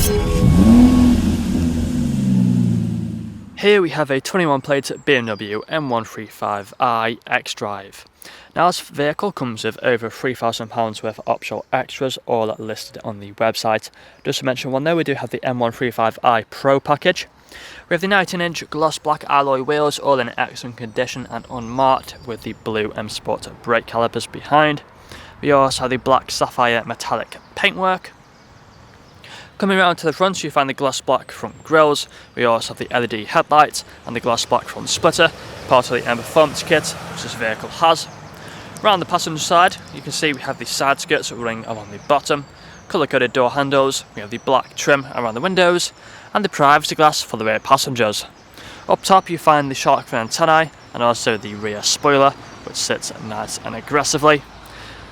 Here we have a 21 plate BMW M135I XDRIVE. Now this vehicle comes with over £3,000 worth of optional extras, all listed on the website. Just to mention one there, we do have the M135i Pro package. We have the 19-inch gloss black alloy wheels, all in excellent condition and unmarked, with the blue M Sport brake calipers behind. We also have the black sapphire metallic paintwork. Coming around to the front, you find the gloss black front grills. We also have the LED headlights and the gloss black front splitter, part of the M Performance kit which this vehicle has. Around the passenger side, you can see we have the side skirts running along the bottom, colour-coded door handles, we have the black trim around the windows, and the privacy glass for the rear passengers. Up top you find the shark fin antennae and also the rear spoiler, which sits nice and aggressively.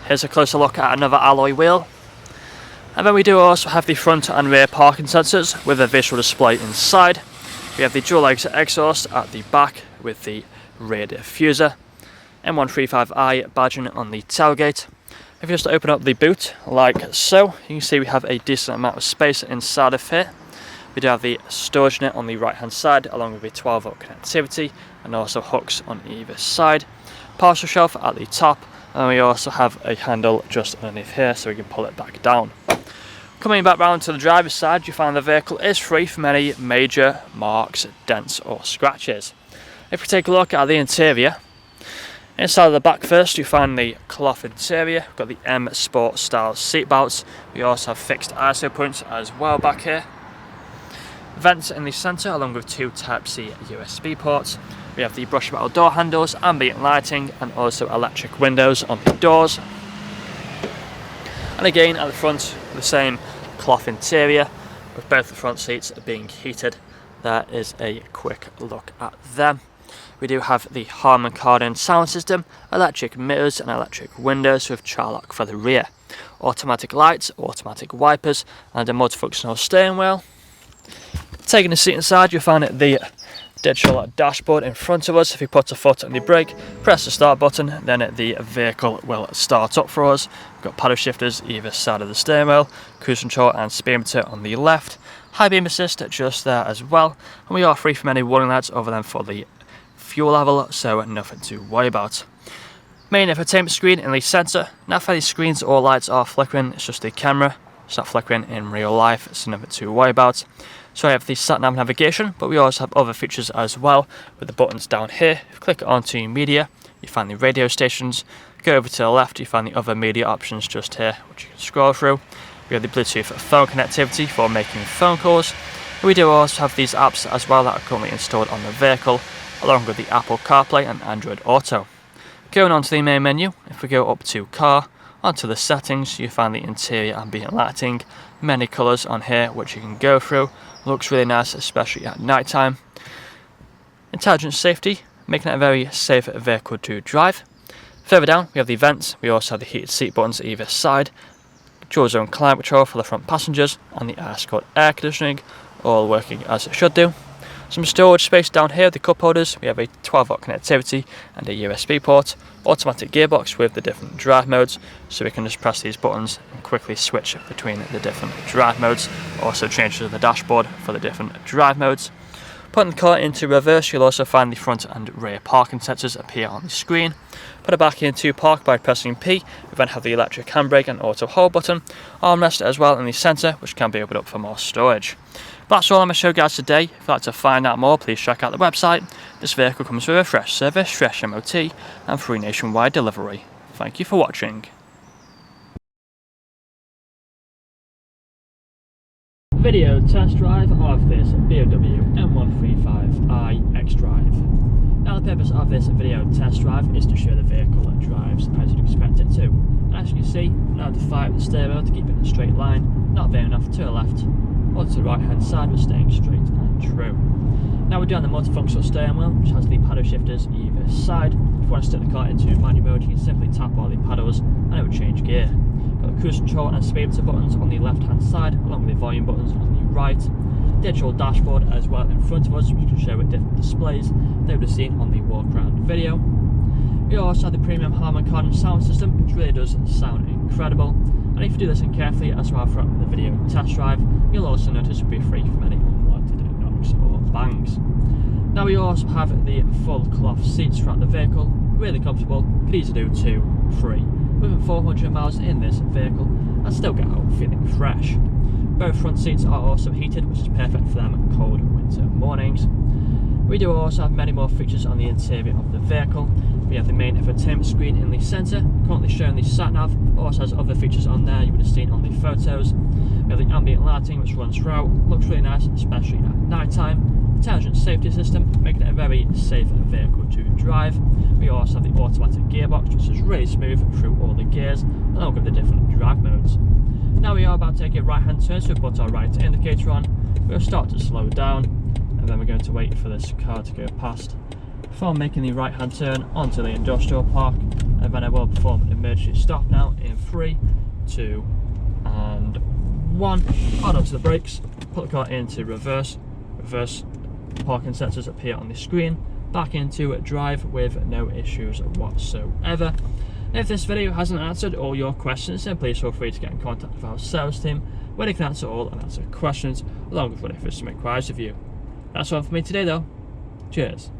Here's a closer look at another alloy wheel. And then we do also have the front and rear parking sensors with a visual display inside. We have the dual exit exhaust at the back with the rear diffuser. M135i badging on the tailgate. If you just open up the boot like so, you can see we have a decent amount of space inside of here. We do have the storage net on the right hand side along with a 12-volt connectivity and also hooks on either side. Parcel shelf at the top, and we also have a handle just underneath here so we can pull it back down. Coming back round to the driver's side, you find the vehicle is free from any major marks, dents or scratches. If we take a look at the interior, inside of the back first you find the cloth interior. We've got the M Sport style seat belts. We also have fixed ISO points as well back here. Vents in the centre along with two Type-C USB ports. We have the brush metal door handles, ambient lighting and also electric windows on the doors. And again at the front, the same cloth interior with both the front seats being heated. There is a quick look at them. We do have the Harman Kardon sound system, electric mirrors and electric windows with child lock for the rear. Automatic lights, automatic wipers and a multifunctional steering wheel. Taking the seat inside, you'll find the digital dashboard in front of us. If you put a foot on the brake, press the start button, then the vehicle will start up for us. We've got paddle shifters either side of the steering wheel, cruise control and speedometer on the left, high beam assist just there as well, and we are free from any warning lights other than for the fuel level, so nothing to worry about. Main infotainment screen in the centre. Now for these screens or lights are flickering, it's just the camera. It's not flickering in real life, so nothing to worry about. So I have the sat-nav navigation, but we also have other features as well with the buttons down here. If you click onto media, you find the radio stations. Go over to the left, you find the other media options just here, which you can scroll through. We have the Bluetooth phone connectivity for making phone calls. We do also have these apps as well that are currently installed on the vehicle, along with the Apple CarPlay and Android Auto. Going on to the main menu, if we go up to car, onto the settings, you find the interior ambient lighting, many colours on here which you can go through. Looks really nice, especially at night time. Intelligent safety, making it a very safe vehicle to drive. Further down we have the vents. We also have the heated seat buttons either side, dual zone climate control for the front passengers and the ice-cold air conditioning, all working as it should do. Some storage space down here, the cup holders. We have a 12-volt connectivity and a USB port, automatic gearbox with the different drive modes, so we can just press these buttons and quickly switch between the different drive modes. Also changes the dashboard for the different drive modes. Putting the car into reverse, you'll also find the front and rear parking sensors appear on the screen. Put it back into park by pressing P. We then have the electric handbrake and auto hold button. Armrest as well in the centre, which can be opened up for more storage. That's all I'm going to show you guys today. If you'd like to find out more, please check out the website. This vehicle comes with a fresh service, fresh MOT and free nationwide delivery. Thank you for watching. Video test drive of this BMW M135i XDRIVE. Now the purpose of this video test drive is to show the vehicle drives as you'd expect it to. And as you can see, now to fire with the steering wheel to keep it in a straight line, not veering off to the left or to the right hand side, but staying straight and true. Now we're doing the multifunctional steering wheel, which has the paddle shifters either side. If you want to stick the car into manual mode, you can simply tap all the paddles and it will change gear. Got the cruise control and speedometer buttons on the left hand side, along with the volume buttons on the right. Digital dashboard as well in front of us, which can show with different displays they would have seen on the walk around video. We also have the premium Harman Kardon sound system, which really does sound incredible. And if you do listen carefully as well throughout the video test drive, you'll also notice you'll be free from any unwanted knocks or bangs. Now we also have the full cloth seats throughout the vehicle, really comfortable, could easily do 2, 3, within 400 miles in this vehicle and still get out feeling fresh. Both front seats are also heated, which is perfect for them cold winter mornings. We do also have many more features on the interior of the vehicle. We have the main infotainment screen in the centre, currently showing the sat-nav, but also has other features on there you would have seen on the photos. We have the ambient lighting which runs throughout, looks really nice, especially at night time. Intelligent safety system, making it a very safe vehicle to drive. We also have the automatic gearbox, which is really smooth through all the gears, along with the different drive modes. Now we are about to take a right hand turn, so we put our right indicator on. We'll start to slow down, and then we're going to wait for this car to go past before making the right hand turn onto the industrial park, and then I will perform an emergency stop now in 3, 2 and 1. Hard onto the brakes, put the car into reverse. Parking sensors appear on the screen, back into drive with no issues whatsoever. If this video hasn't answered all your questions, then please feel free to get in contact with our sales team, where they can answer all and answer questions, along with whatever some inquiries of you. That's all for me today though. Cheers.